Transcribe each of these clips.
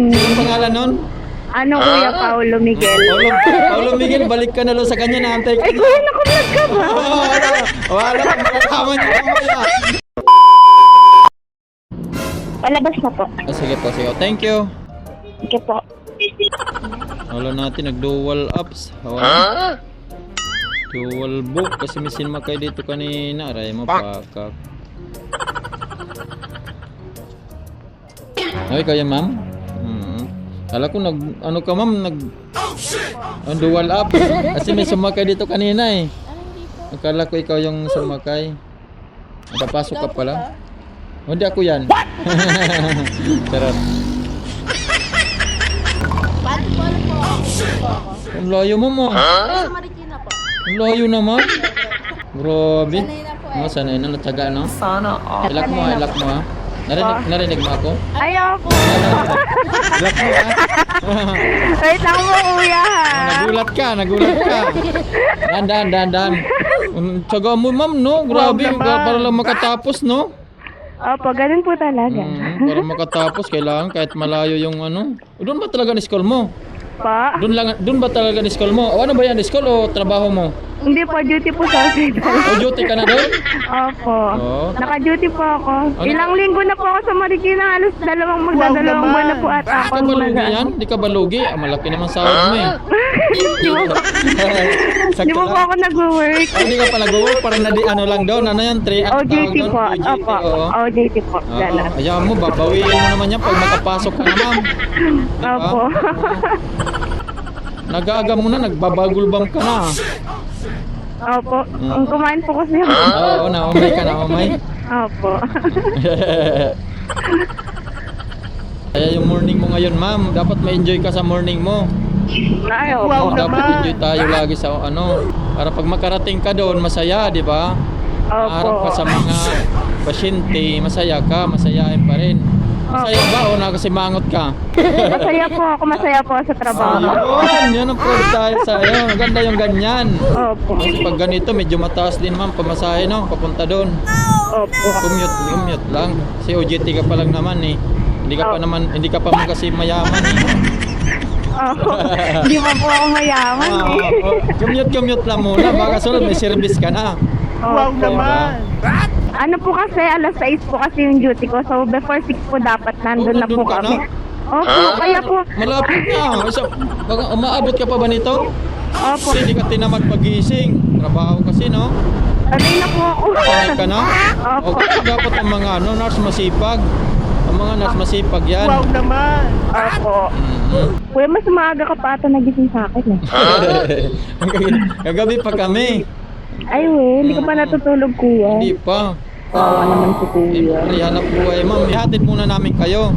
Anong pangalan nun? Ano kuya, Paulo Miguel? Paulo Miguel, balik ka na lang sa kanya, naantay ka Ay na. kuya, nakulag ka ba? Wala kang malalaman niya mamaya. Palabas na po. Sige po, sige. Thank you. Sige po. Wala natin, nag-dual apps. Hawa. Dual book, kasi may sinema kayo dito kanina. Aray mo, pakak. Ay, kaya ma'am? Kala ko ano ka ma'am, dual apps. Kasi may sumakay dito kanina eh. Akala ko ikaw yung sumakay. Napapasok ka pala. Oh, hindi ako yan. Charot. Ang layo mo mo. Sa Marikina po. Ang layo naman. Grabe. Sanay na, natsaga no? Sana all. Ilak mo ha. Narinig mo ako? Ayaw po. Ilak mo ha. Wait lang po kuya ha. Nagulat ka. Dahan. Tsaga mo ma'am no? Grabe, para lang makatapos no? Opo, ganun po talaga. Para makatapos, kailangan kahit malayo yung ano. Doon ba talaga ni school mo? Pa? Doon ba talaga ni school mo? O ano ba yan, school o trabaho mo? Hindi po, duty po sa hospital. O duty ka na doon? Opo. Oo. Naka-duty po ako. Ano? Ilang linggo na po ako sa Marikina. Halos magdadalawang buwan na po at ako. Di ka ba lugi yan? Di ka ba lugi? Malaki naman sahod mo eh. Hindi po ako nag-work. Hindi ka pala go-work, parang ano lang doon. Ano yan? OJT po. Opo. OJT po. Gano'n. Ayaw mo, babawiin mo naman yan pag makapasok ka na ma'am. Diba? Opo. Nag-aaga mo na, nagbabagulbang ka na. Opo. Ang kumain po kasi ako. Oo, naumay ka, naumay. Opo. Kaya yung morning mo ngayon ma'am, dapat ma-enjoy ka sa morning mo. Ay, opo. Dapat enjoy tayo lagi sa ano, para pag makarating ka doon, masaya, di ba? Harap ka sa mga pasyente, masaya ka, masayahin pa rin. Masaya ba o nakasimangot ka? Masaya po sa trabaho. Yan ang prod tayo sa'yo. Maganda yung ganyan. Opo. Kasi pag ganito, medyo mataas din ma'am, pamasahe no, papunta doon. Opo. Commute lang. Kasi OJT ka pa lang naman eh. Hindi ka pa man kasi mayaman eh. Opo. Hindi pa po ako mayaman eh. Commute lang muna, baka sunod may service ka na. Wow naman. Ano po kasi, alas 6 po kasi yung duty ko. So before 6 po dapat nandun na po Nandun ka kami. na? Opo, kaya po. Malapit na. Baka umaabot ka pa ba nito? Opo. Kasi hindi ka tinamad pagising. Trabaho kasi no? Sanay na po ako. Sanay ka na? Opo. O kasi dapat ang mga nurse masipag. Ang mga nurse masipag yan. Wow naman. Opo. Kuya, mas maaga ka pa ata nagising sa akin eh. Kagabi pa kami. Ay hindi ka pa natutulog kuya. Hindi pa. Kawawa naman si kuya. Hanap buhay ma'am. Ihatid muna namin kayo.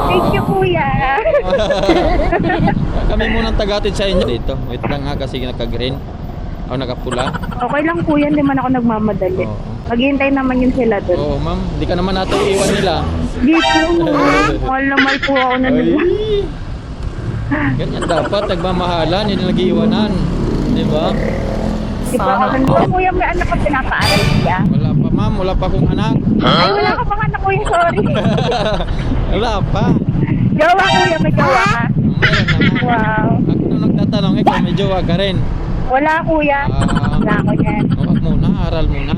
Thank you kuya. Kami muna tagatid sa inyo dito. Wait lang ha kasi naka-green. O nakapula. Okay lang kuya, hindi man ako nagmamadali. Oo. Maghihintay naman yun sila doon. Oo ma'am. Hindi ka naman natin iwan nila. Di po. Mahal na mahal po ako na nila. Ganyan dapat. Nagmamahalan. Hindi nag-iiwanan. Di ba? Di ba? Kuya, may anak ko pinapaaral siya. Wala pa ma'am. Wala pa akong anak. Ay, wala ka pang anak kuya, sorry. Wala pa. Jowa kuya, may jowa ka. Meron naman. Wow. Ako na nagtatanong. Ikaw may jowa ka rin. Wala kuya. Wala ako yan. Huwag muna. Aral muna.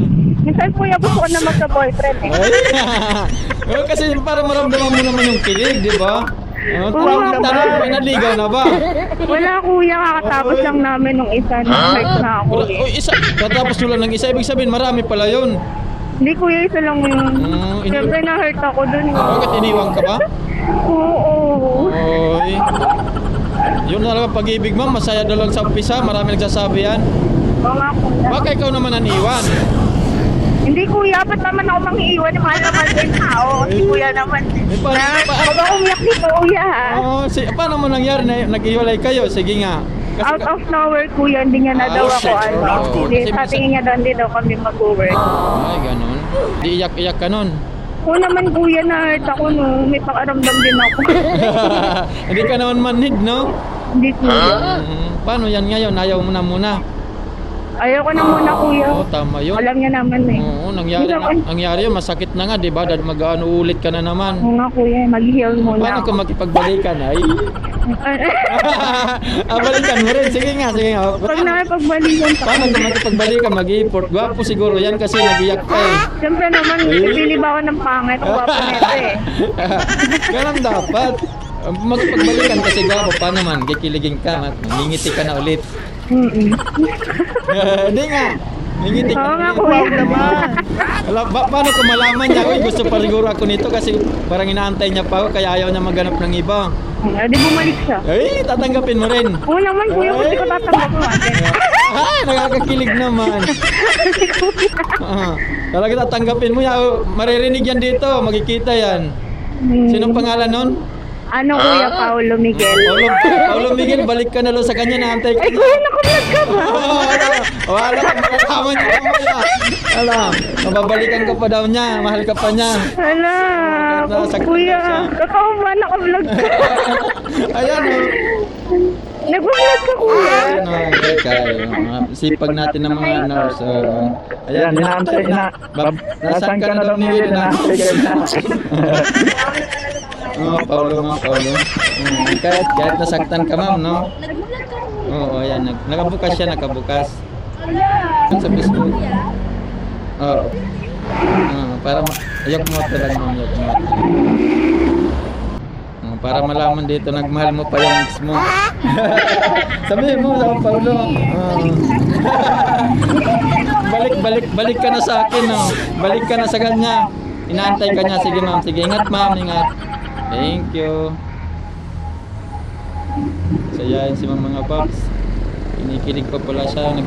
Minsan kuya, gusto ko na magka-boyfriend eh. Ay. Kasi para maramdaman mo naman yung kilig, di ba? Tanong pa, naligaw na ba? Wala kuya, kakatapos lang namin nung isa na hurt na ako eh. Uy, isa. Tatapos mo lang ng isa. Ibig sabihin, marami pala yun. Hindi kuya, isa lang yun. Siyempre na-hurt ako dun. Bakit iniwang ka ba? Oo. Oy. Yun talaga pag-ibig ma'am, masaya daw lang sa umpisa. Marami nagsasabi yan. Oo nga kuya. Baka ikaw naman ang iwan. Hindi kuya, ba't naman ako manghiiwan? Mahal naman din tao. Si kuya naman. Huwag ako umiyak ni kuya ha. Paano mo nangyari na nag-iwalay kayo? Sige nga. Kasi Out of nowhere kuya, hindi niya na daw ako Hindi, Kasi sa tingin niya daw, hindi daw kami mag-work. Ay, ganun. Di iyak-iyak ka nun. Oo naman kuya, na-hurt ako no. May pakaramdam din ako. Hindi ka naman manhid, no? Hindi kuya. Paano yan ngayon? Ayaw mo na muna. Ayoko na muna, kuya. Oo, tama yun. Alam niya naman eh. Oo, nangyari yun, masakit na nga, di ba? Dahil mag-ano ulit ka na naman. Oo nga, kuya. Mag-heal muna Paano ako. kung makipagbalikan ay? Balikan mo rin. Sige nga. Pag nakipagbalikan pa. Paano kung makipagbalikan, mag-i-import? Gwapo siguro yan kasi nag-iyak ka eh. Siyempre naman, bibili ba ako ng pangit? Ang gwapo nito eh. Ganun dapat. Magpagbalikan kasi gwapo pa naman, kikiligin ka, ngingiti ka na ulit. Hindi nga. Ngingiti ka Oo na nga, ulit. kuya. Wow naman. Paano kung malaman niya, uy, gusto pa siguro ako nito kasi parang inaantay niya pa ako kaya ayaw niya maghanap ng iba. Di bumalik siya. Ay, tatanggapin mo rin. Oo naman, kuya. Kasi ko tatanggap mo ate. Nakakakilig naman. Talaga tatanggapin mo yan. Maririnig yan dito, makikita yan. Sinong pangalan nun? Ano, kuya? Paulo Miguel. Paulo Miguel, balik ka na lang sa kanya, naantay ka Ay, na. kuya, nakablog ka ba? Wala, makakama niya mamaya. Alam, mababalikan ka pa daw niya, mahal ka pa niya. Hala, Nasaktan kuya. na siya. Kakao ba nakablog ka? Ayan o. Nag-vlog ka, kuya. Ayan o, teka. Sipag natin ng mga nurse. Ayan, inaantay na. Nasaan ka na daw ni Will? Inaantay ka na. Paulo. Kahit nasaktan ka, ma'am, no? Nagmulat ka. Oo, ayan. Nakabukas siya, nakabukas. Sa Facebook. Oo. Para ayok mo talaga, ma'am. Ayok mo. Para malaman dito, nagmahal mo pa yung ex mo. Sabihin mo sa Paulo. Balik ka na sa akin, no? Balik ka na sa kanya. Inaantay ka niya. Sige, ma'am. Sige, ingat, ma'am. Ingat. Thank you. Sayahin si mga paps. Kinikilig pa pala siya.